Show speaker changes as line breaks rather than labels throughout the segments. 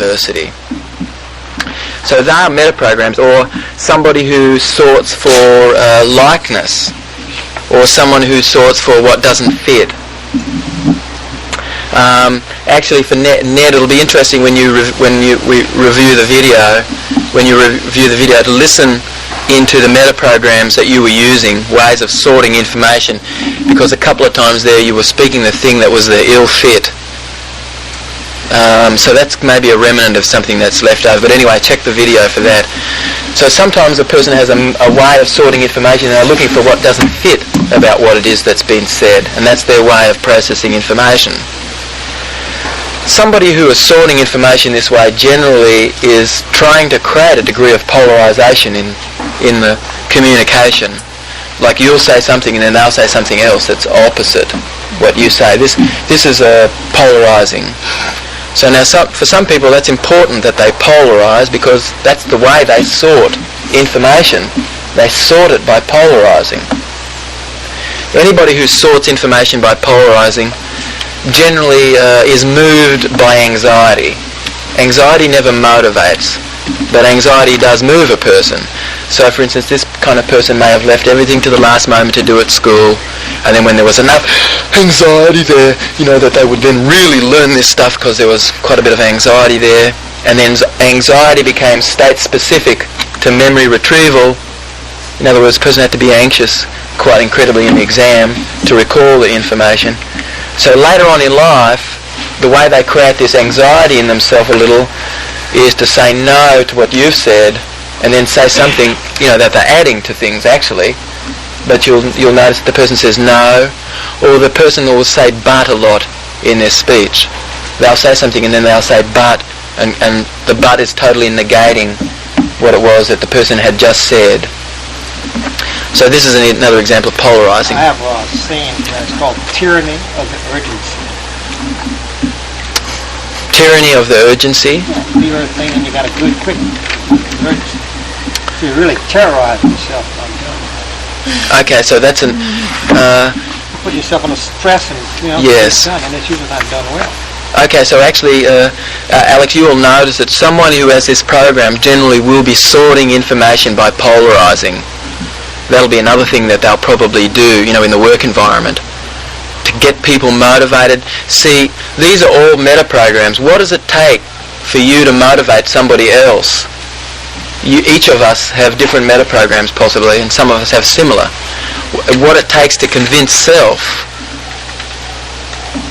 diversity. So they are metaprograms, or somebody who sorts for likeness, or someone who sorts for what doesn't fit. Actually, for Ned, it'll be interesting when you review the video. When you review the video, to listen into the metaprograms that you were using, ways of sorting information, because a couple of times there you were speaking the thing that was the ill fit. So that's maybe a remnant of something that's left over. But anyway, check the video for that. So sometimes a person has a way of sorting information and they're looking for what doesn't fit about what it is that's been said, and that's their way of processing information. Somebody who is sorting information this way generally is trying to create a degree of polarization in the communication. Like you'll say something and then they'll say something else that's opposite what you say. This is polarizing. So now for some people that's important that they polarize, because that's the way they sort information. They sort it by polarizing. Anybody who sorts information by polarizing generally is moved by anxiety. Anxiety never motivates, but anxiety does move a person. So for instance, this kind of person may have left everything to the last moment to do at school, and then when there was enough anxiety there, that they would then really learn this stuff because there was quite a bit of anxiety there, and then anxiety became state-specific to memory retrieval. In other words, the person had to be anxious quite incredibly in the exam to recall the information. So later on in life, the way they create this anxiety in themselves a little is to say no to what you've said, and then say something, that they're adding to things actually. But you'll notice the person says no, or the person will say but a lot in their speech. They'll say something and then they'll say but, and the but is totally negating what it was that the person had just said. So this is another example of polarizing.
I have a saying that's called tyranny of the urgency.
Tyranny of the urgency?
Yeah, you're thinking you got a good, quick urgency. You really terrorize yourself by doing that.
Okay, so that's an...
you put yourself under stress and,
yes.
And it's usually not done well.
Okay, so actually, Alex, you will notice that someone who has this program generally will be sorting information by polarizing. That'll be another thing that they'll probably do, in the work environment, to get people motivated. See, these are all metaprograms. What does it take for you to motivate somebody else? Each of us have different metaprograms possibly, and some of us have similar. What it takes to convince self,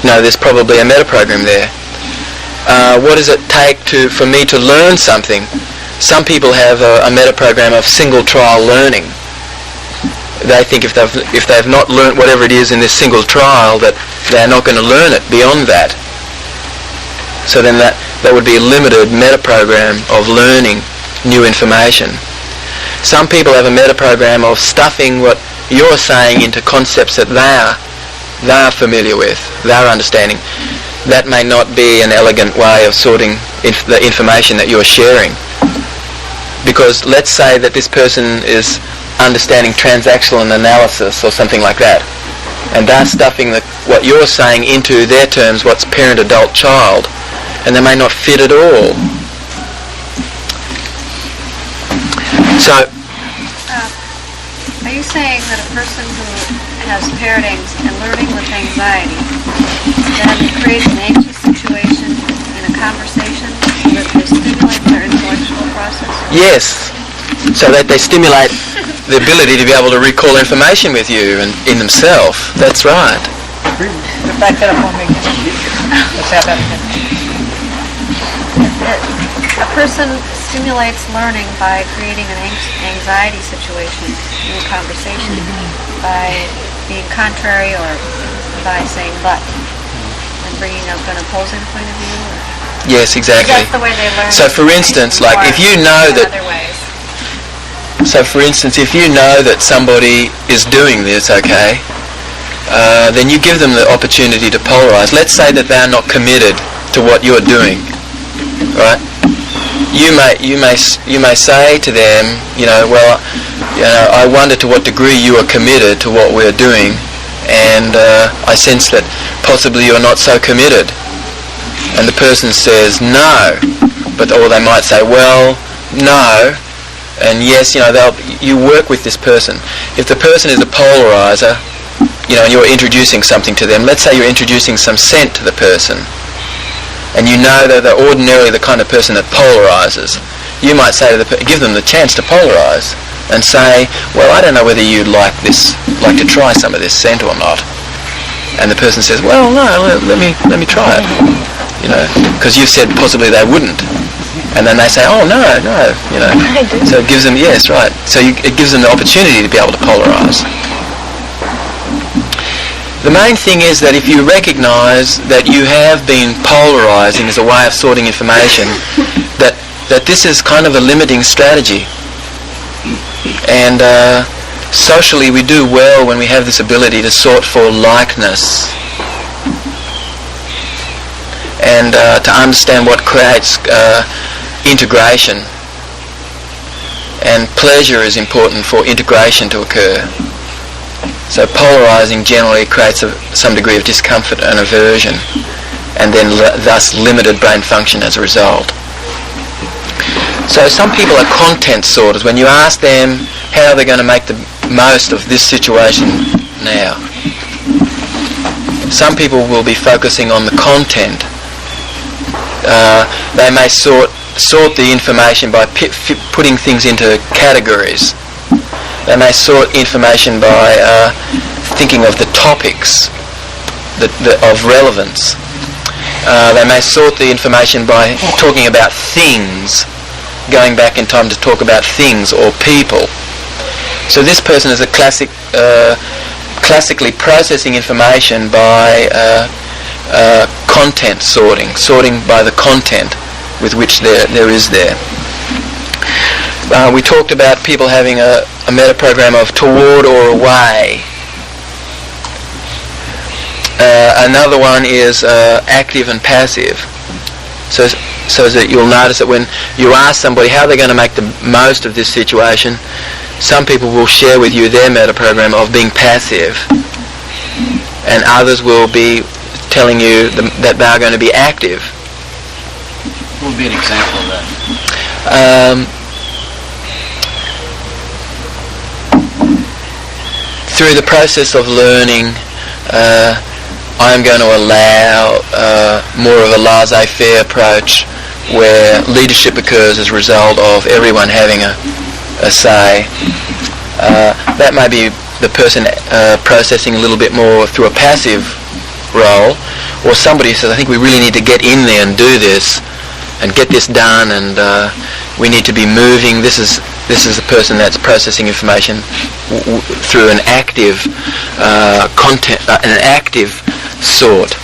there's probably a metaprogram there. What does it take for me to learn something? Some people have a metaprogram of single trial learning. They think if they've not learnt whatever it is in this single trial, that they're not going to learn it beyond that. So then that would be a limited metaprogram of learning new information. Some people have a metaprogram of stuffing what you're saying into concepts that they're familiar with, they're understanding. That may not be an elegant way of sorting the information that you're sharing. Because let's say that this person is understanding transactional analysis or something like that, and they're stuffing what you're saying into their terms, what's parent, adult, child, and they may not fit at all. So,
are you saying that a person who has paired and learning with anxiety then creates an anxious situation in a conversation that they stimulate their intellectual process?
Yes, so that they stimulate the ability to be able to recall information with you and in themselves. That's right.
Back that up on me. Let's have that again.
A person stimulates learning by creating an anxiety situation in a conversation, by being contrary or by saying but, and bringing up an opposing point of view.
Yes, exactly.
That's the way they learn.
So for instance, like if you know that... So for instance, if you know that somebody is doing this, okay, then you give them the opportunity to polarize. Let's say that they're not committed to what you're doing, right? You may say to them, I wonder to what degree you are committed to what we're doing, and I sense that possibly you're not so committed. And the person says no. or they might say, well, no, and yes, you work with this person. If the person is a polarizer, and you're introducing something to them, let's say you're introducing some scent to the person, and you know that they're ordinarily the kind of person that polarizes, you might say to give them the chance to polarize and say, well, I don't know whether you'd like to try some of this scent or not. And the person says, well, no, let me try it, because you've said possibly they wouldn't. And then they say, oh, no, So it gives them, yes, right. So it gives them the opportunity to be able to polarize. The main thing is that if you recognize that you have been polarizing as a way of sorting information, that this is kind of a limiting strategy. And socially we do well when we have this ability to sort for likeness and to understand what creates integration. And pleasure is important for integration to occur. So polarizing generally creates some degree of discomfort and aversion, and then thus limited brain function as a result. So some people are content sorters. When you ask them how they're going to make the most of this situation now, some people will be focusing on the content. They may sort the information by putting things into categories. They may sort information by thinking of the topics of relevance. They may sort the information by talking about things, going back in time to talk about things or people. So this person is classically processing information by content sorting by the content with which there is there. We talked about people having a meta-program of toward or away. Another one is active and passive. So that you'll notice that when you ask somebody how they're going to make the most of this situation, some people will share with you their meta-program of being passive, and others will be telling you that they are going to be active.
What would be an example of that?
Through the process of learning, I'm going to allow more of a laissez-faire approach where leadership occurs as a result of everyone having a say. That may be the person processing a little bit more through a passive role, or somebody says, I think we really need to get in there and do this and get this done, and we need to be moving. This is a person that's processing information through an active content, an active sort.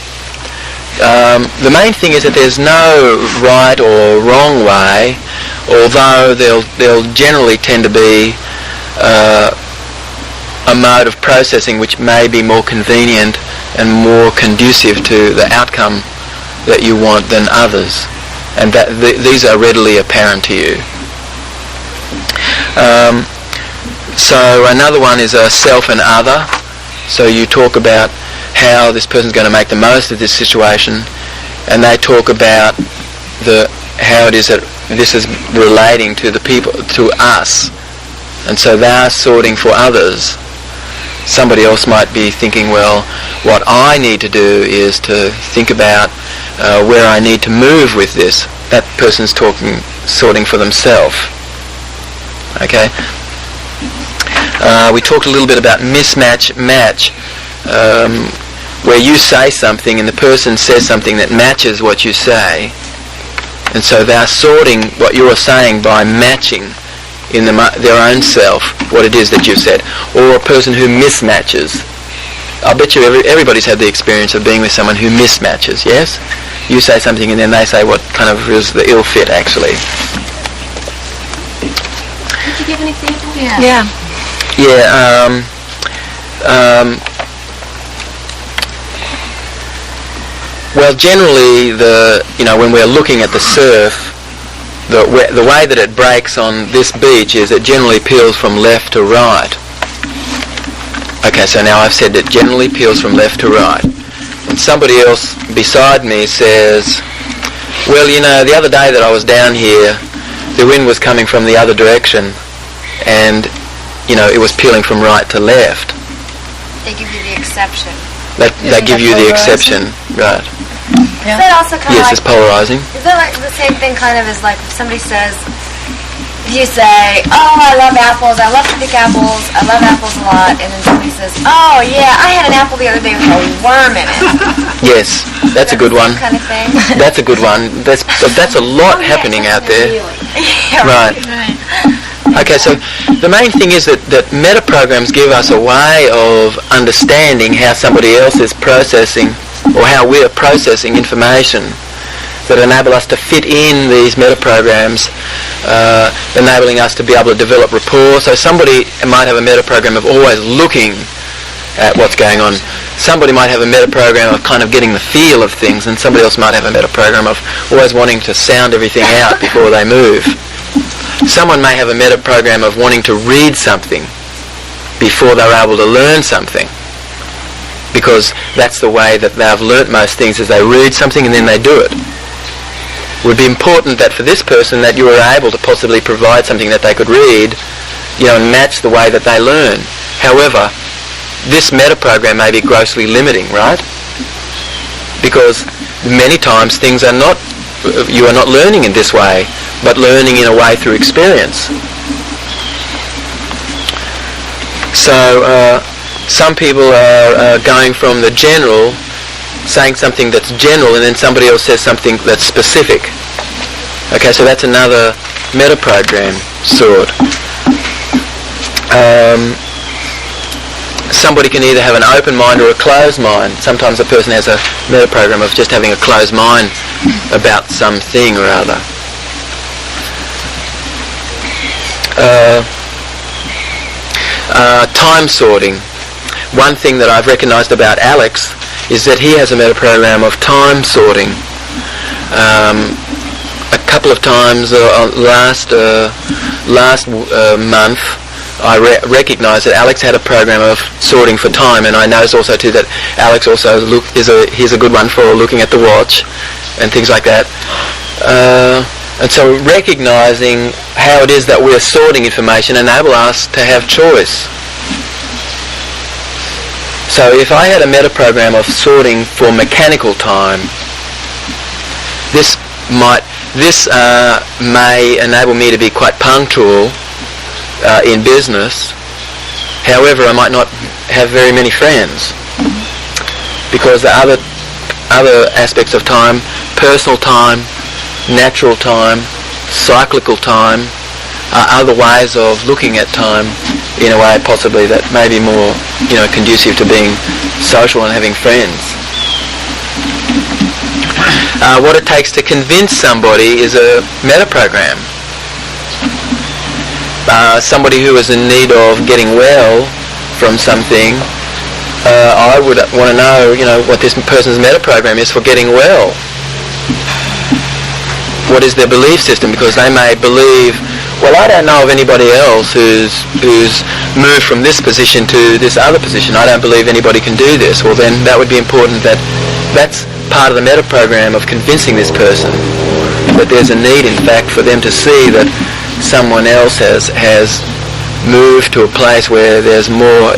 The main thing is that there's no right or wrong way, although there'll generally tend to be a mode of processing which may be more convenient and more conducive to the outcome that you want than others, and that these are readily apparent to you. So another one is a self and other. So you talk about how this person's going to make the most of this situation, and they talk about how it is that this is relating to the people, to us, and so they are sorting for others. Somebody else might be thinking, well, what I need to do is to think about where I need to move with this. That person's sorting for themselves. Okay. We talked a little bit about mismatch, match, where you say something and the person says something that matches what you say, and so they're sorting what you're saying by matching in their own self what it is that you've said. Or a person who mismatches. I'll bet you everybody's had the experience of being with someone who mismatches, yes? You say something and then they say what kind of is the ill fit, actually.
Could you give an example?
Yeah. Well, generally, when we're looking at the surf, the way that it breaks on this beach is it generally peels from left to right. Okay, so now I've said it generally peels from left to right. And somebody else beside me says, Well, the other day that I was down here, the wind was coming from the other direction, and, it was peeling from right to left.
They give you the exception.
They give you the exception, right.
Yeah. Is that also kind of
yes, it's polarizing.
Is that like the same thing kind of as like if somebody says, if you say, oh, I love apples, I love to pick apples, I love apples a lot, and then somebody says, oh, yeah, I had an apple the other day with a worm in it.
Yes, that's a good one.
Kind of thing.
That's a good one. That's a lot happening out there.
Yeah,
right. Okay, so the main thing is that metaprograms give us a way of understanding how somebody else is processing, or how we're processing information, that enable us to fit in these metaprograms, enabling us to be able to develop rapport. So somebody might have a metaprogram of always looking at what's going on. Somebody might have a metaprogram of kind of getting the feel of things, and somebody else might have a metaprogram of always wanting to sound everything out before they move. Someone may have a metaprogram of wanting to read something before they're able to learn something, because that's the way that they've learnt most things, is they read something and then they do it. It would be important that for this person that you were able to possibly provide something that they could read, and match the way that they learn. However, this metaprogram may be grossly limiting, right? Because many times you are not learning in this way, but learning in a way through experience. So some people are going from the general, saying something that's general, and then somebody else says something that's specific. Okay, so that's another metaprogram sort. Somebody can either have an open mind or a closed mind. Sometimes a person has a metaprogram of just having a closed mind about something or other. Time sorting. One thing that I've recognised about Alex is that he has a metaprogram of time sorting. A couple of times last month, I recognised that Alex had a program of sorting for time, and I noticed also too that Alex also he's a good one for looking at the watch and things like that. And so recognising how it is that we're sorting information enable us to have choice. So if I had a metaprogram of sorting for mechanical time, this may enable me to be quite punctual in business. However, I might not have very many friends, because the other aspects of time, personal time, natural time, cyclical time, are other ways of looking at time in a way possibly that may be more conducive to being social and having friends. What it takes to convince somebody is a metaprogram. Somebody who is in need of getting well from something, I would want to know, what this person's metaprogram is for getting well. What is their belief system? Because they may believe, well, I don't know of anybody else who's moved from this position to this other position. I don't believe anybody can do this. Well, then that would be important that's part of the metaprogram of convincing this person that there's a need, in fact, for them to see that someone else has moved to a place where there's more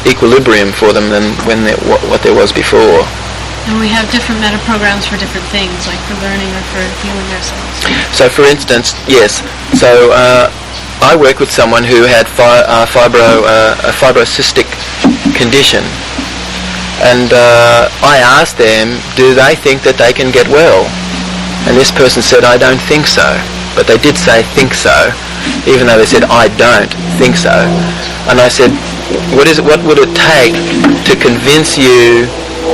equilibrium for them than what there was before.
And we have different metaprograms for different things, like for learning or for healing ourselves.
So, for instance, yes. So, I work with someone who had a fibrocystic condition, and I asked them, do they think that they can get well? And this person said, I don't think so. But they did say, think so, even though they said, I don't think so. And I said, what would it take to convince you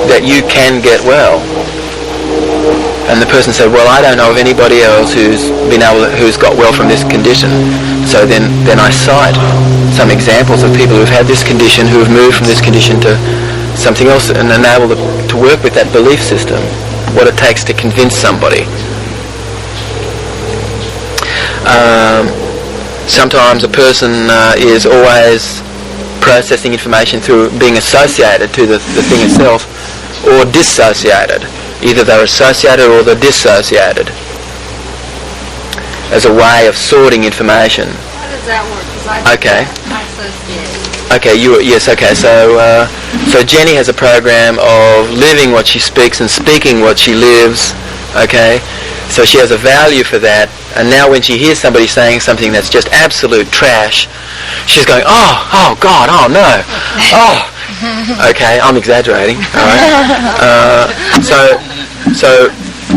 that you can get well? And the person said, well, I don't know of anybody else who's got well from this condition. So then I cite some examples of people who've had this condition, who have moved from this condition to something else, and enable them to work with that belief system, what it takes to convince somebody. Sometimes a person is always processing information through being associated to the thing itself, or dissociated. Either they're associated or they're dissociated, as a way of sorting information.
How does that work? 'Cause
Okay.
I associate.
Okay, yes, okay. So Jenny has a program of living what she speaks and speaking what she lives. Okay, so she has a value for that. And now when she hears somebody saying something that's just absolute trash, she's going, oh God, oh no, oh. Okay, I'm exaggerating. All right. So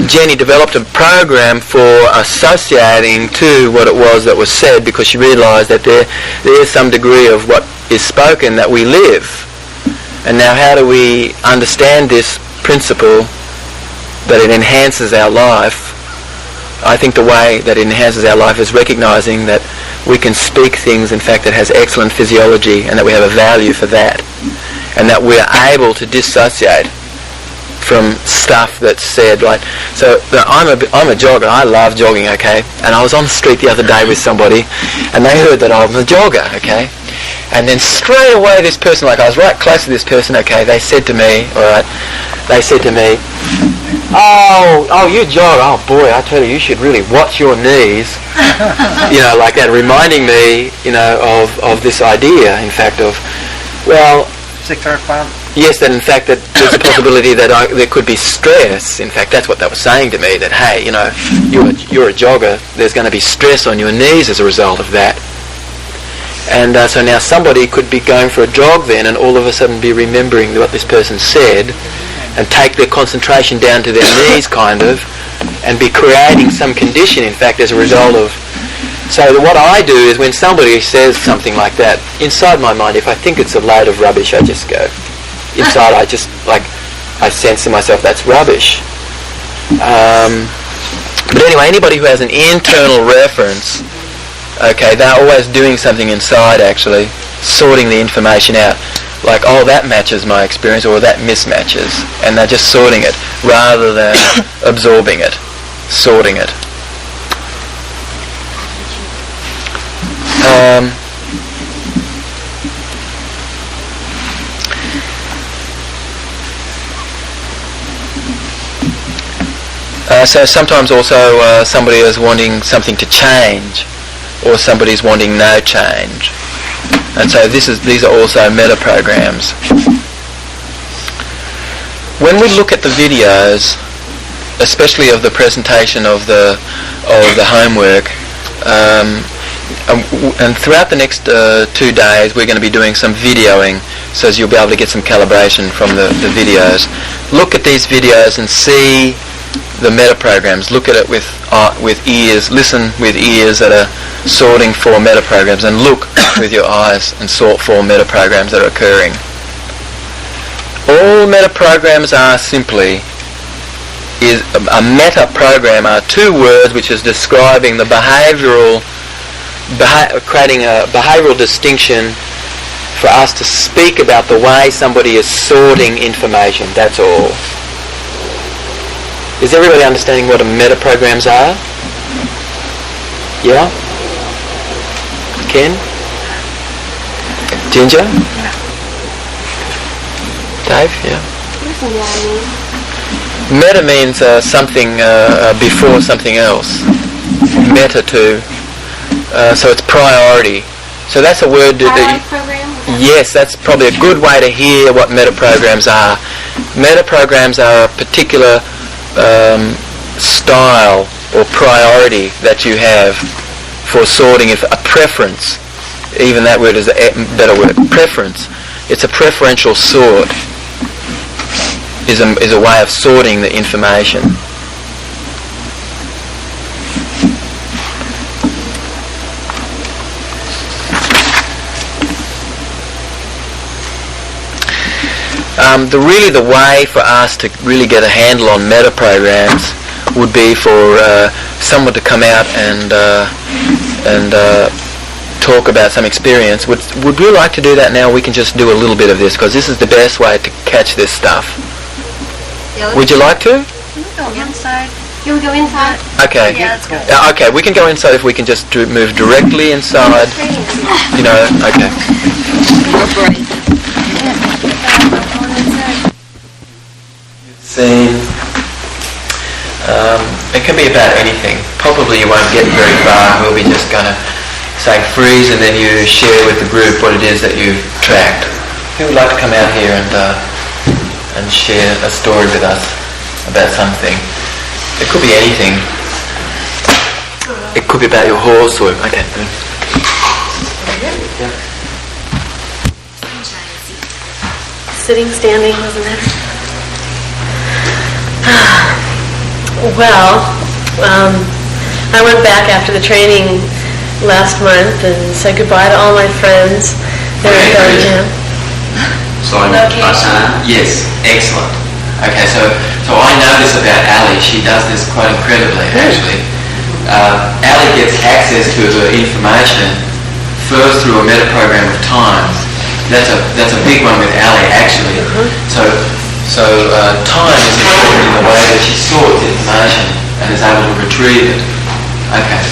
Jenny developed a program for associating to what it was that was said, because she realised that there is some degree of what is spoken that we live. And now how do we understand this principle that it enhances our life? I think the way that it enhances our life is recognising that we can speak things, in fact, that has excellent physiology, and that we have a value for that, and that we're able to dissociate from stuff that's said. Like, so I'm a jogger. I love jogging. Okay, and I was on the street the other day with somebody, and they heard that I'm a jogger. Okay, and then straight away this person, like I was right close to this person. Okay, they said to me, all right, they said to me, oh, you jog. Oh boy, I tell you should really watch your knees. You know, like that, reminding me, you know, of this idea, in fact, of, well,
600 pounds.
yes, that in fact that there's a possibility that there could be stress. In fact, that's what they were saying to me, that, hey, you know, you're a jogger, there's going to be stress on your knees as a result of that. And so now somebody could be going for a jog then, and all of a sudden be remembering what this person said, and take their concentration down to their knees, kind of, and be creating some condition, in fact, as a result of. So what I do is, when somebody says something like that, inside my mind, if I think it's a load of rubbish, I just go. Inside, I just, like, I sense to myself, that's rubbish. But anyway, anybody who has an internal reference, okay, they're always doing something inside, actually, sorting the information out. Like, oh, that matches my experience, or that mismatches. And they're just sorting it, rather than absorbing it, sorting it. So sometimes also somebody is wanting something to change, or somebody's wanting no change. And so these are also meta programs. When we look at the videos, especially of the presentation of the homework, and throughout the next 2 days we're going to be doing some videoing, so as you'll be able to get some calibration from the videos. Look at these videos and see the meta programs. Look at it with ears. Listen with ears that are sorting for meta programs, and look with your eyes and sort for meta programs that are occurring. All meta programs are simply a meta program are 2 words which is describing the creating a behavioural distinction for us to speak about the way somebody is sorting information. That's all. Is everybody understanding what a meta programs are? Yeah? Ken? Ginger? Dave? Yeah? Meta means something before something else. Meta to. So it's priority. So that's a word that yes, that's probably a good way to hear what meta programs are. Meta programs are a particular style or priority that you have for sorting, a preference. Even that word is a better word. Preference. It's a preferential sort. Is a way of sorting the information. The way for us to really get a handle on meta programs would be for someone to come out and talk about some experience. Would we like to do that now? We can just do a little bit of this, because this is the best way to catch this stuff.
Yeah,
would you like to?
Can we go inside?
You want to go inside?
Okay.
Yeah, let's go.
Okay, we can go inside if we can just move directly inside. You know, okay. Scene. It can be about anything. Probably you won't get very far. We'll be just going to say freeze, and then you share with the group what it is that you've tracked. Who would like to come out here and share a story with us about something? It could be anything. It could be about your horse or... Okay. Yeah.
Sitting, standing, doesn't matter. Well, I went back after the training last month and said goodbye to all my friends. They were in Belgium.
Yes, excellent. Okay, so I know this about Ali. She does this quite incredibly, actually. Ali gets access to her information first through a meta program of time. That's a big one with Ali, actually. So time is important in the way that she sorts information and is able to retrieve it. Okay.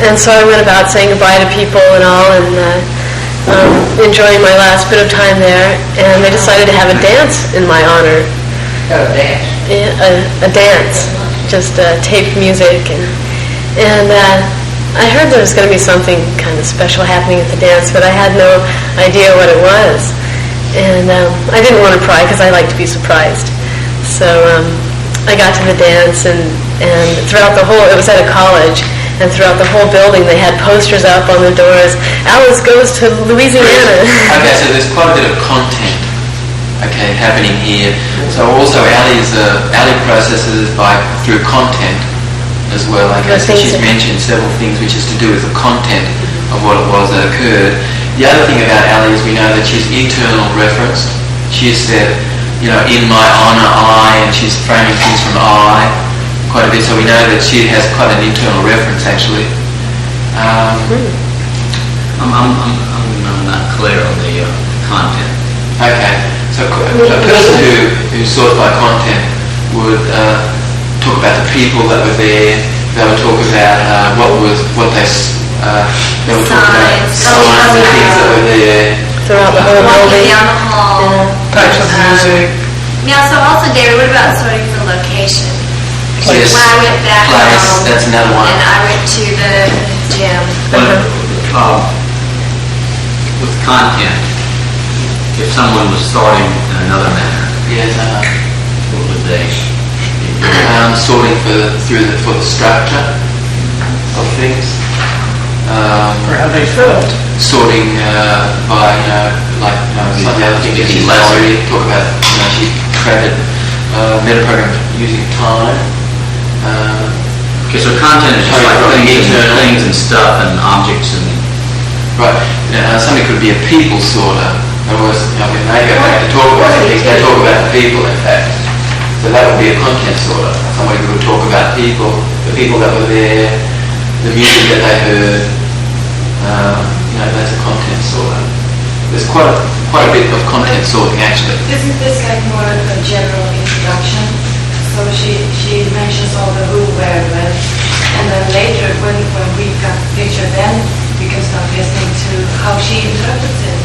And so I went about saying goodbye to people and all, and enjoying my last bit of time there. And they decided to have a dance in my honor.
A dance?
Yeah, a dance, just taped music, and I heard there was going to be something kind of special happening at the dance, but I had no idea what it was. And I didn't want to pry because I like to be surprised. So I got to the dance, and throughout the whole, it was at a college, and throughout the whole building they had posters up on the doors, Alice goes to Louisiana.
Okay, so there's quite a bit of content, okay, happening here. So also Ali processes through content as well. Okay, so she's mentioned several things which is to do with the content of what it was that occurred. The other thing about Ali is we know that she's internal referenced. She said, in my honor, I, and she's framing things from I quite a bit. So we know that she has quite an internal reference, actually.
I'm not clear on the content.
Okay, so a person who sorts by content would talk about the people that were there. They would talk about they would talk about signs and things that were there.
Throughout the whole building.
Down the hall.
Types of music.
Yeah, so also, David, what about sorting for location?
Yes.
When I went back home,
that's another one.
and I went to the gym.
With content, if someone was sorting in another manner,
Yes,
what would they
sorting for the structure of things.
Or how they felt.
Sorting by some of the other things that she's already talk about. She created meta program using time.
Okay, so content is just like things and stuff and objects and...
Right. Something could be a people sorter. In other words, when they go back to talk about things, they talk about the people, in fact. So that would be a content sorter. Somebody who would talk about people, the people that were there, the music that they heard. That's a content sorter. There's quite a bit of content sorting, actually.
Isn't this like more of a general introduction? So she mentions all the who, where, when, and then later when we got the picture, then we can start listening to how she interprets it.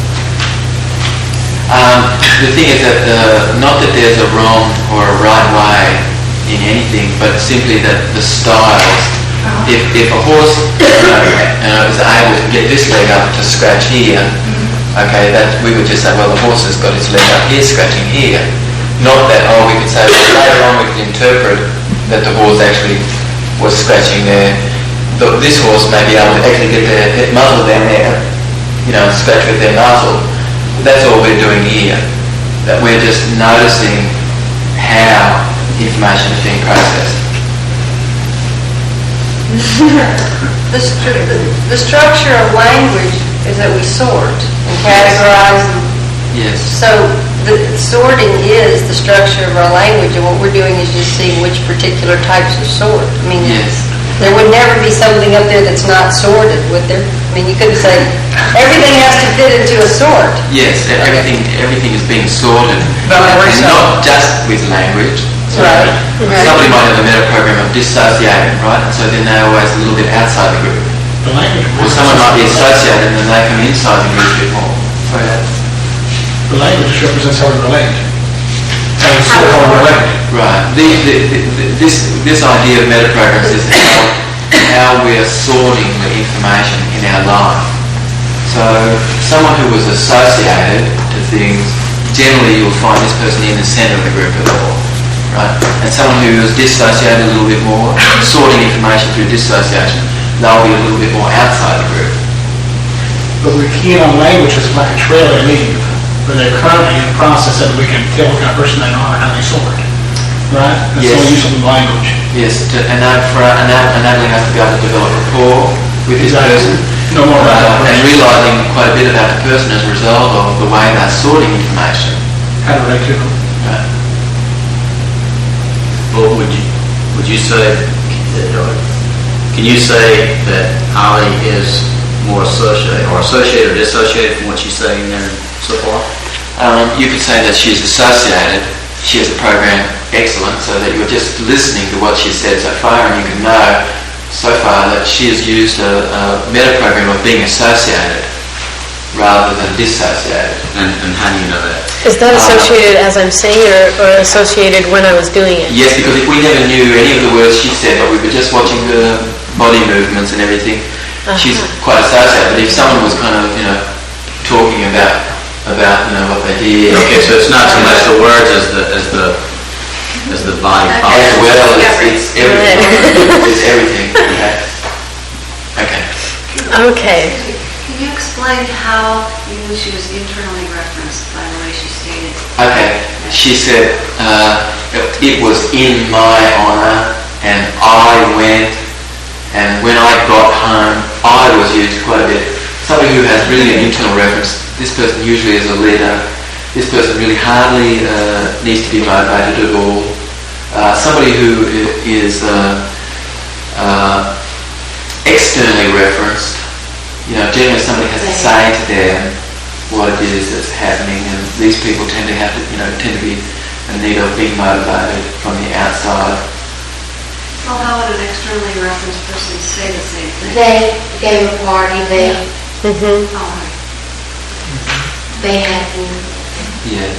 The thing is that not that there's a wrong or a right way in anything, but simply that the styles. If a horse is able to get this leg up to scratch here, okay, that we would just say, well, the horse has got his leg up here, scratching here. Not that, we could say, well, later on we could interpret that the horse actually was scratching there. This horse may be able to actually get their muzzle down there, scratch with their muzzle. That's all we're doing here. That we're just noticing how information is being processed.
The structure of language is that we sort and categorize them.
Yes.
So the sorting is the structure of our language, and what we're doing is just seeing which particular types of sort. I mean,
Yes.
There would never be something up there that's not sorted, would there? I mean, you couldn't say everything has to fit into a sort.
Yes, everything is being sorted,
But
and not just with language. So
Right.
somebody might have a meta program of dissociating, right? So then they're always a little bit outside the group.
The language.
Or someone might be associated and then they come inside the group a bit more.
The language represents how we relate. Right. This idea of meta programs is how we are sorting the information in our life. So someone who was associated to things, generally you'll find this person in the centre of the group at all. Right? And someone who is dissociated a little bit more, sorting information through dissociation, they'll be a little bit more outside the group.
But we're keen on language as like a trail they leave. But they're currently in the process of we can tell what kind of person they are and how they sort. Right? That's
Yes.
the use of language.
Yes, enabling us to be able to develop rapport with this person.
No more about that
And
person.
realising quite a bit about the person as a result of the way they're sorting information.
How to relate to them.
Right.
Well, would you say, can you say that Holly is more associated or dissociated from what she's saying there so far?
You could say that she's associated. She has a program excellent, so that you're just listening to what she's said so far, and you can know so far that she has used a meta program of being associated rather than dissociated.
And how do you know that?
Is that associated as I'm saying it or associated when I was doing it?
Yes, because if we never knew any of the words she said, but we were just watching her body movements and everything, she's quite associated. But if someone was kind of, talking about what they did.
Okay, so it's not so much the words as the body.
As well, it's everything. It's everything. Okay.
Okay.
Can you explain how you knew she was internally referenced by the way she stated?
Okay. She said it was in my honour, and I went, and when I got home, I was used quite a bit. Somebody who has really an internal reference. This person usually is a leader. This person really hardly needs to be motivated at all. Somebody who is externally referenced, generally somebody has to say to them what it is that's happening, and these people tend to be in need of being motivated from the outside.
Well, how would an externally referenced person say the same thing?
They gave a party, they
Oh,
they had
Yes.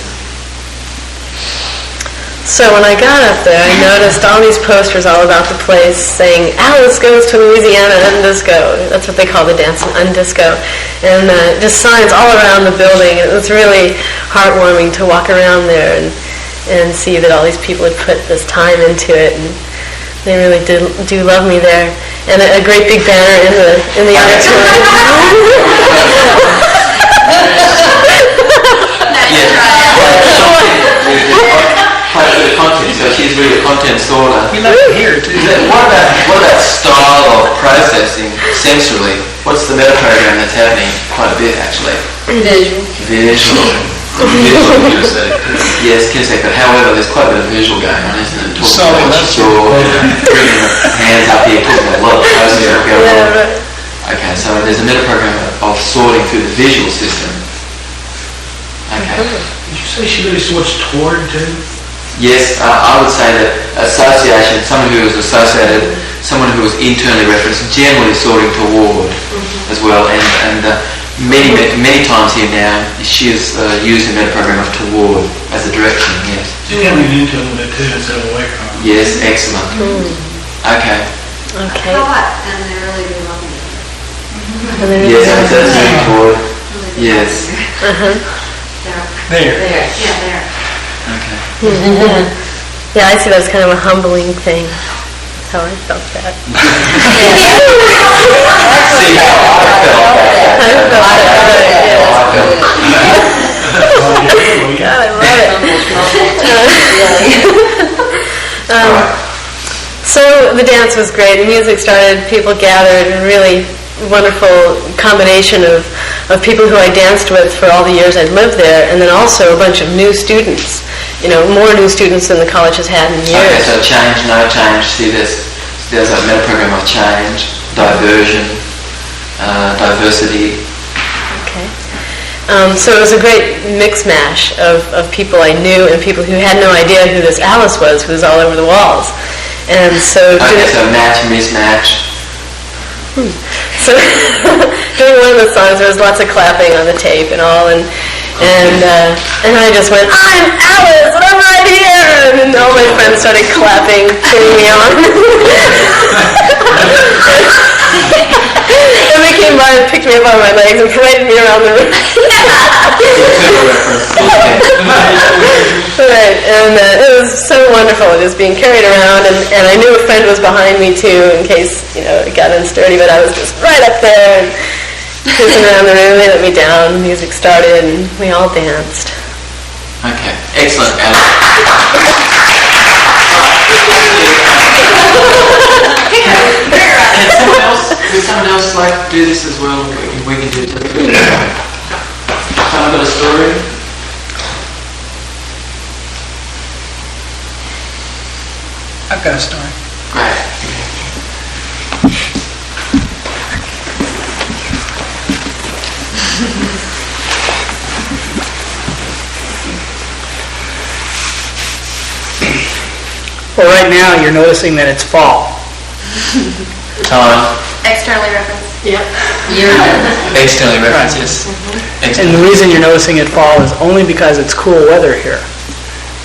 So when I got up there, I noticed all these posters all about the place saying, Alice goes to Louisiana Undisco. That's what they call the dance, Undisco. And just signs all around the building. It was really heartwarming to walk around there and see that all these people had put this time into it. And they really do love me there. And a great big banner in the auditorium.
Quite a bit of content, so she's really a content sorter.
We love it here too.
What about style of processing sensorily? What's the meta program that's happening? Quite a bit actually. Visual. Yes, kinesthetic, but however, there's quite a bit of visual going on, isn't it? Talking about what you saw, bringing the hands up here, talking about a lot of processing going on. Okay, so there's a meta program of sorting through the visual system. Okay.
Did you say she really sorts toward too?
Yes, I would say that association, someone who is associated, someone who is internally referenced, generally sorting toward as well, and many times here now, she has used the meta program of toward as a direction, yes.
She's coming into a little bit too instead of away from it.
Yes, excellent. Okay.
Okay.
How what? And they really do love me.
Yes, that's moving toward. Yes.
There.
Yeah, there.
Okay.
Yeah, I see that as kind of a humbling thing. That's how I felt that.
See how I felt
God, I love it. So the dance was great. The music started. People gathered. A really wonderful combination of people who I danced with for all the years I'd lived there, and then also a bunch of new students. More new students than the college has had in years.
Okay, so change, no change. See, there's a meta program of change, diversion, diversity.
Okay. So it was a great mix-mash of people I knew and people who had no idea who this Alice was, who was all over the walls. And so...
Okay, so match, mismatch.
So during one of the songs, there was lots of clapping on the tape and all, and And I just went, I'm Alice, and I'm right here! And all my friends started clapping, cheering me on. And they came by and picked me up on my legs and paraded me around the room. Right, and it was so wonderful just being carried around, and I knew a friend was behind me too in case, it got unsturdy, but I was just right up there and cruising around the room. They let me down, music started, and we all danced.
Okay, excellent, Alice. Would someone else like to do this as well? We can do it. Someone got a story?
I've got a story.
Great.
Well, right now you're noticing that it's fall.
Time.
Externally referenced.
Yep.
Externally referenced, yes.
And the reason you're noticing it fall is only because it's cool weather here.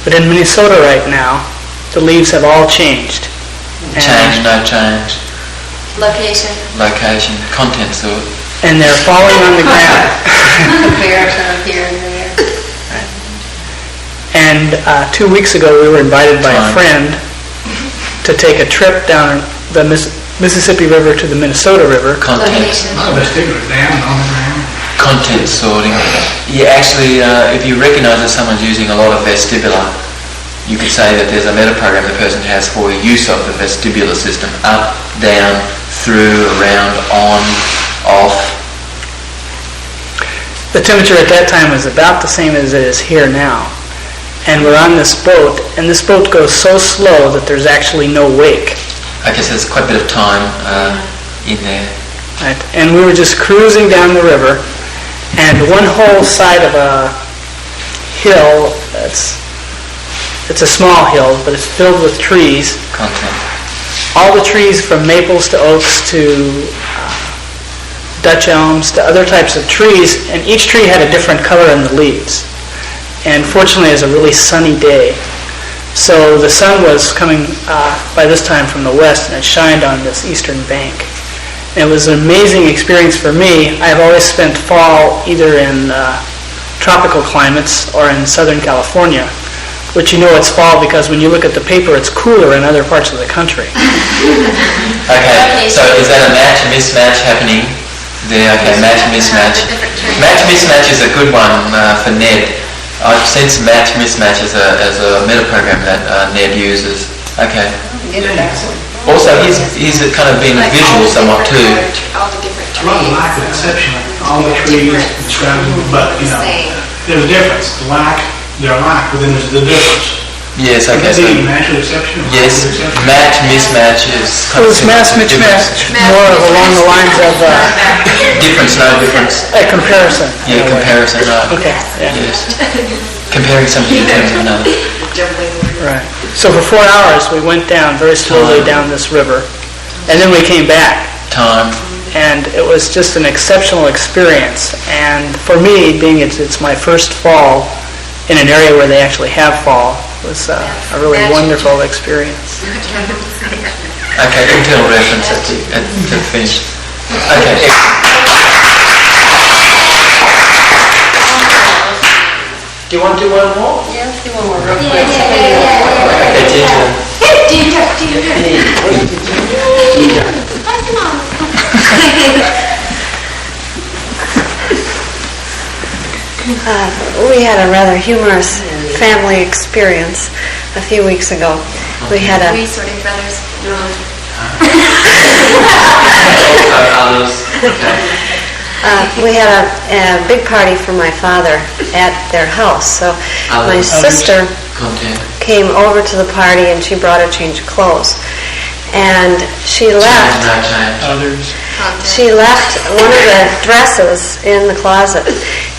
But in Minnesota right now, the leaves have all changed.
Change, no change.
Location.
Location, content sort.
And they're falling on the ground.
Comparison of here and there.
And 2 weeks ago we were invited by a
Fine.
friend to take a trip down the Mississippi River to the Minnesota River.
Content.
Location.
Down on the ground.
Content sorting. Yeah, actually, if you recognise that someone's using a lot of vestibular, you could say that there's a metaprogram the person has for use of the vestibular system. Up, down, through, around, on, off.
The temperature at that time was about the same as it is here now. And we're on this boat, and this boat goes so slow that there's actually no wake.
I guess there's quite a bit of time in there.
Right? And we were just cruising down the river, and one whole side of a hill, it's a small hill, but it's filled with trees.
Content.
All the trees from maples to oaks to Dutch elms to other types of trees, and each tree had a different color in the leaves. And fortunately, it was a really sunny day. So the sun was coming by this time from the west, and it shined on this eastern bank. And it was an amazing experience for me. I've always spent fall either in tropical climates or in Southern California, which it's fall because when you look at the paper, it's cooler in other parts of the country.
Okay, so is that a match, mismatch happening there? Okay, match, mismatch. Match, mismatch is a good one for Ned. I've seen some match, mismatch as a metaprogram that Ned uses. Okay. Also, he's kind of been visual somewhat too.
All the different
A lot of lack of exception. All the trees and shrubs, but there's a difference. They're alike, but then there's the difference.
Yes, okay.
Is
So
it natural exception? Or
yes,
exception?
match, mismatch is kind of
It's match, mismatch, more of along the lines of
difference, no difference.
a comparison.
Yeah, comparison, right.
Okay. Yeah.
Yes. Comparing something in terms of another.
Right. So for 4 hours, we went down very slowly down this river, and then we came back.
Time.
And it was just an exceptional experience. And for me, being it's my first fall in an area where they actually have fall, was a really wonderful experience.
Okay, internal reference at the finish. Okay. Do you want to do one more?
Yeah, let's do one more real quick.
We had a rather humorous family experience a few weeks ago. We had a...
We sorting brothers.
we had a big party for my father at their house. So my sister came over to the party and she brought a change of clothes. And she left. She left one of the dresses in the closet,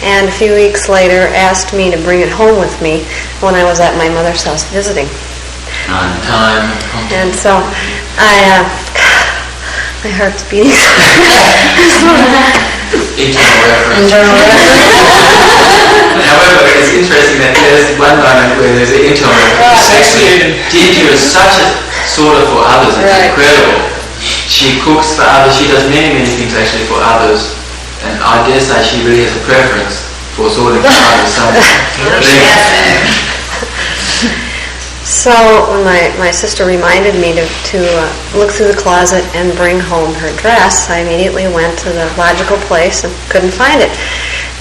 and a few weeks later asked me to bring it home with me when I was at my mother's house visiting. And so my heart's beating.
internal reference. However, it's interesting that there's one moment where there's an internal reference. Ginger is such a sorter for others, it's incredible. She cooks for others, she does many, many things actually for others, and I dare say she really has a preference for sorting for others somewhere.
So when my sister reminded me to look through the closet and bring home her dress, I immediately went to the logical place and couldn't find it.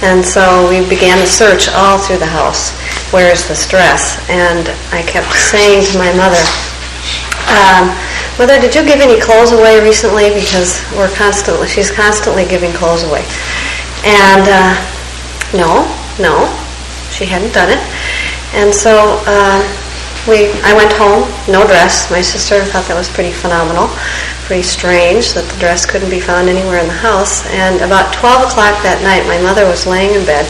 And so we began the search all through the house. Where is this dress? And I kept saying to my mother, Mother, did you give any clothes away recently? Because she's constantly giving clothes away. And no, she hadn't done it. And so I went home, no dress. My sister thought that was pretty phenomenal, pretty strange that the dress couldn't be found anywhere in the house. And about 12 o'clock that night, my mother was laying in bed.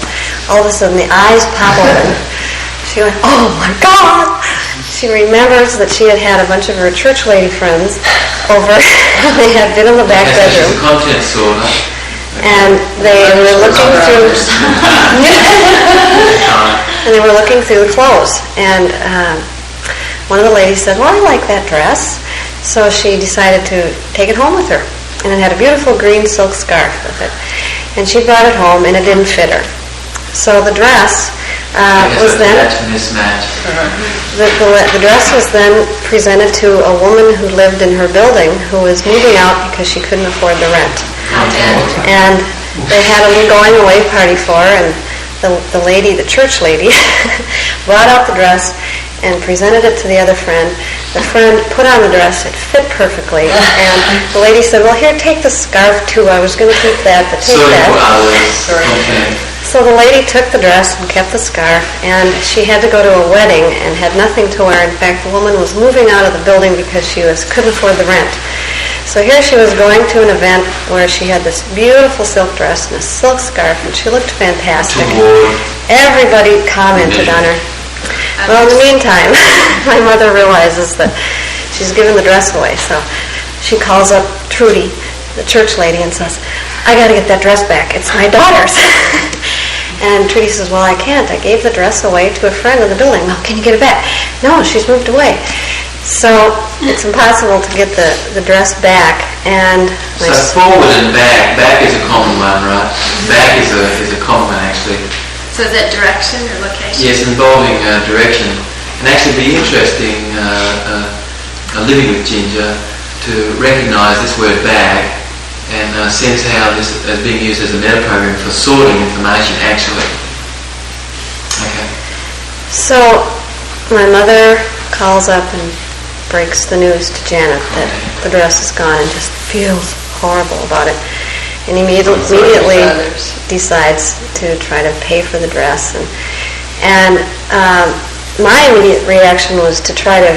All of a sudden, the eyes pop open. She went, oh my God! She remembers that she had a bunch of her church lady friends over. They had been in the back bedroom.
She's a content sorter.
And they were looking through. And they were looking through the clothes. And one of the ladies said, well, I like that dress. So she decided to take it home with her. And it had a beautiful green silk scarf with it. And she brought it home, and it didn't fit her. So the dress was then... The dress was then presented to a woman who lived in her building who was moving out because she couldn't afford the rent. And they had a little going away party for her, and the lady, the church lady, brought out the dress and presented it to the other friend. The friend put on the dress, it fit perfectly, and the lady said, well, here, take the scarf too. I was going to keep that, but take that. So the lady took the dress and kept the scarf, and she had to go to a wedding and had nothing to wear. In fact, the woman was moving out of the building because she couldn't afford the rent. So here she was going to an event where she had this beautiful silk dress and a silk scarf, and she looked fantastic. Everybody commented on her. Well, in the meantime, my mother realizes that she's given the dress away, so she calls up Trudy, the church lady, and says, I got to get that dress back. It's my daughter's. And Trudy says, well, I can't. I gave the dress away to a friend in the building. Well, can you get it back? No, she's moved away. So it's impossible to get the dress back. And
so forward and back. Back is a common one, right? Back is a common one, actually.
So is that direction or location?
Yes, involving direction. And actually it'd be interesting, living with Ginger, to recognise this word bag and sense how this is being used as a meta program for sorting information, actually. Okay.
So my mother calls up and breaks the news to Janet that the dress is gone and just feels horrible about it. And immediately decides to try to pay for the dress. And my immediate reaction was to try to,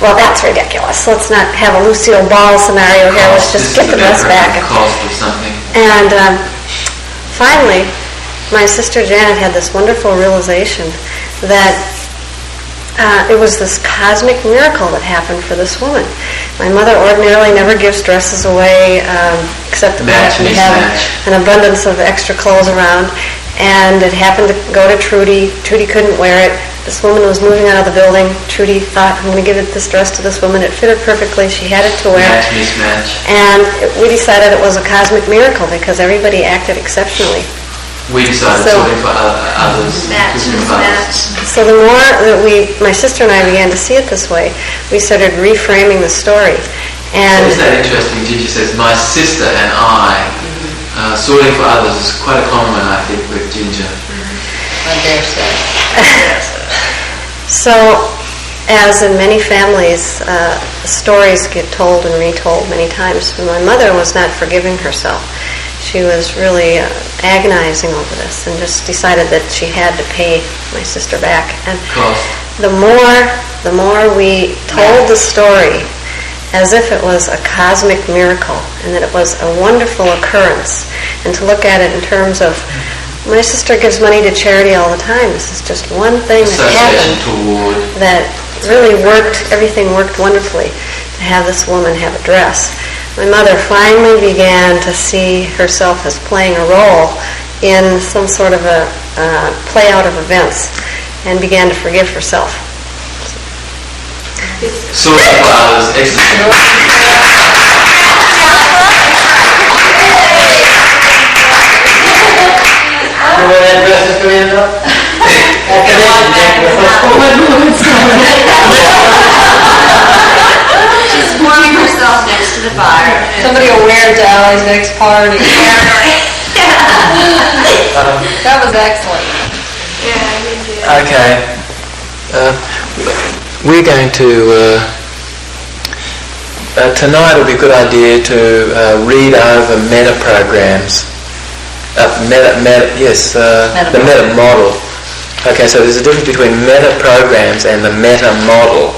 well, that's ridiculous. Let's not have a Lucille Ball scenario here. Let's just get the dress back. And finally, my sister Janet had this wonderful realization that it was this cosmic miracle that happened for this woman. My mother ordinarily never gives dresses away, except that we have an abundance of extra clothes around. And it happened to go to Trudy. Trudy couldn't wear it. This woman was moving out of the building. Trudy thought, I'm going to give this dress to this woman. It fit her perfectly. She had it to wear. And we decided it was a cosmic miracle because everybody acted exceptionally.
We decided sorting for others.
So the more that my sister and I began to see it this way, we started reframing the story. And
so isn't that interesting? Gigi says, my sister and I, sorting for others is quite a common one, I think, with Ginger.
I dare say.
So, as in many families, stories get told and retold many times. My mother was not forgiving herself. She was really agonizing over this and just decided that she had to pay my sister back. And the more we told the story as if it was a cosmic miracle and that it was a wonderful occurrence, and to look at it in terms of, my sister gives money to charity all the time. This is just one thing that happened that really worked. Everything worked wonderfully to have this woman have a dress. my mother finally began to see herself as playing a role in some sort of a play out of events and began to forgive herself.
Sort of excellent.
Where that dress is going to end up?
She's warming herself next to the fire.
Somebody will wear it to Allie's next party. That was excellent.
Okay. We're going to... tonight will be a good idea to read over meta programs. The meta model. Okay, so there's a difference between meta programs and the meta model.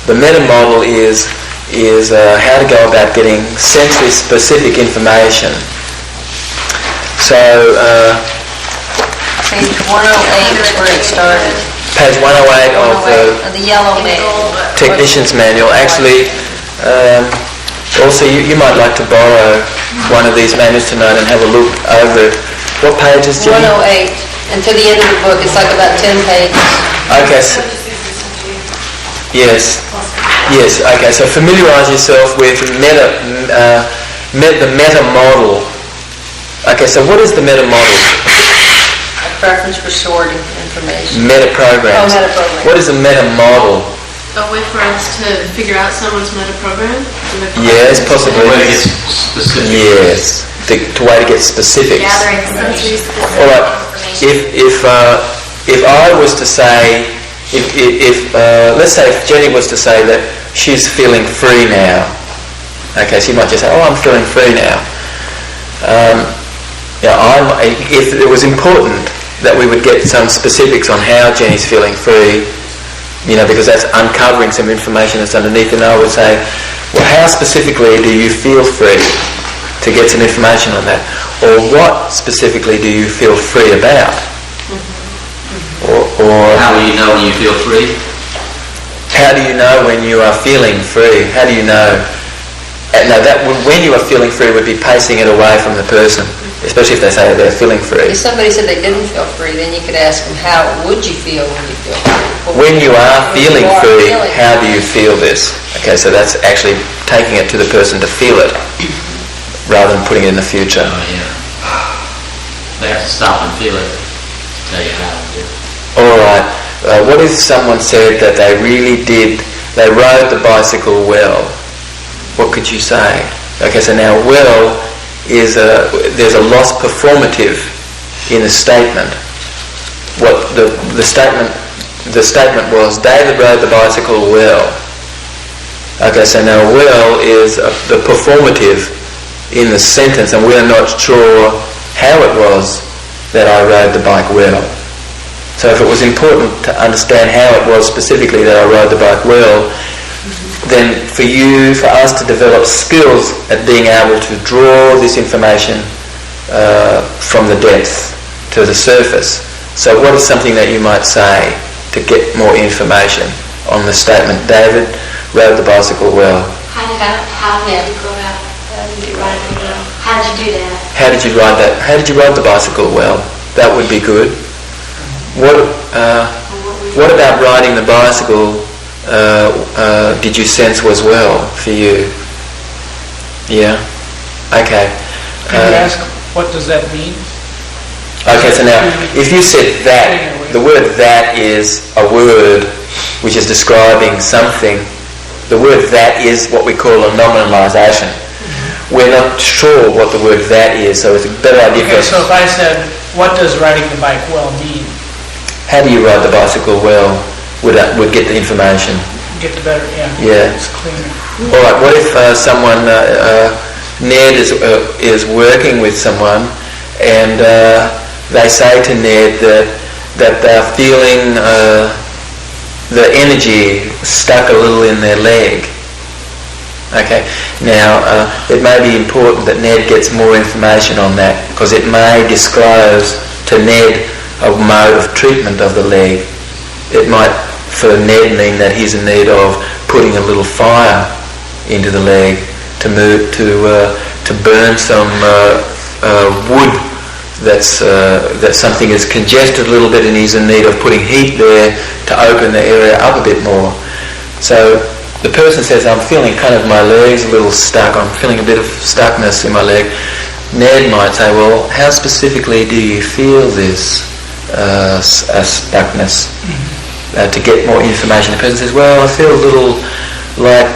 The meta model is how to go about getting sensory specific information. So
Page 108 is where it started.
page 108
of the yellow manual.
Technician's Manual. Actually, also you might like to borrow one of these manuals tonight and have a look over it. What page is Jenny?
108. And to the end of the book, it's like about 10 pages.
Okay. Yes. Okay. So familiarise yourself with the meta model. Okay. So what is the meta model?
A preference for sorting information.
Meta programs.
Oh, meta program.
What is a meta model?
A way for us to figure out someone's meta program?
Yes, possibly.
A way to get specific.
Yes, the way to get specifics.
Gathering sensory specific
All right.
information.
If I was to say, let's say if Jenny was to say that she's feeling free now. Okay, she might just say, "Oh, I'm feeling free now." If it was important that we would get some specifics on how Jenny's feeling free. Because that's uncovering some information that's underneath, and I would say, well, how specifically do you feel free, to get some information on that? Or what specifically do you feel free about? Or
How do you know when you feel free?
how do you know when you are feeling free? How do you know? No, that when you are feeling free would be pacing it away from the person, especially if they say they're feeling free.
If somebody said they didn't feel free, then you could ask them, how would you feel when you feel free?
When you are feeling free,
feeling
how do you feel this? Okay, so that's actually taking it to the person to feel it, rather than putting it in the future.
Oh, yeah. They have to stop and feel it to tell you how to do it.
All right. What if someone said that they rode the bicycle well? What could you say? Okay, so now well is there's a lost performative in the statement. What the statement was, David rode the bicycle well. Okay, so now well is the performative in the sentence, and we're not sure how it was that I rode the bike well. So if it was important to understand how it was specifically that I rode the bike well, then for us to develop skills at being able to draw this information from the depth to the surface. So what is something that you might say to get more information on the statement, David rode the bicycle well?
How did you go out? How did you ride it well? How did you do that?
How did you ride that? How did you ride the bicycle well? That would be good. What about riding the bicycle did you sense was well for you? Yeah? Okay.
Can you ask, what does that mean?
Okay, so now, if you said that, the word that is a word which is describing something. The word that is what we call a nominalization. We're not sure what the word that is, so it's a better idea for us.
So if I said, what does riding the bike well mean?
How do you ride the bicycle well? Would get the information.
Get the better,
Yeah.
It's cleaner.
All right. What if someone, Ned is working with someone, and they say to Ned that they're feeling the energy stuck a little in their leg. Okay. Now it may be important that Ned gets more information on that, because it may disclose to Ned a mode of treatment of the leg. It might, for Ned, mean that he's in need of putting a little fire into the leg to move to burn some wood that's something is congested a little bit and he's in need of putting heat there to open the area up a bit more. So the person says, I'm feeling kind of my legs a little stuck, I'm feeling a bit of stuckness in my leg. Ned might say, well, how specifically do you feel this stuckness? To get more information. The person says, well, I feel a little like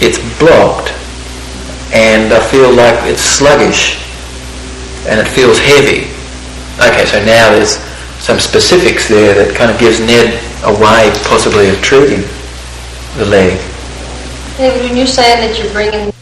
it's blocked and I feel like it's sluggish and it feels heavy. Okay, so now there's some specifics there that kind of gives Ned a way possibly of treating the leg.
David, when you're saying that you're bringing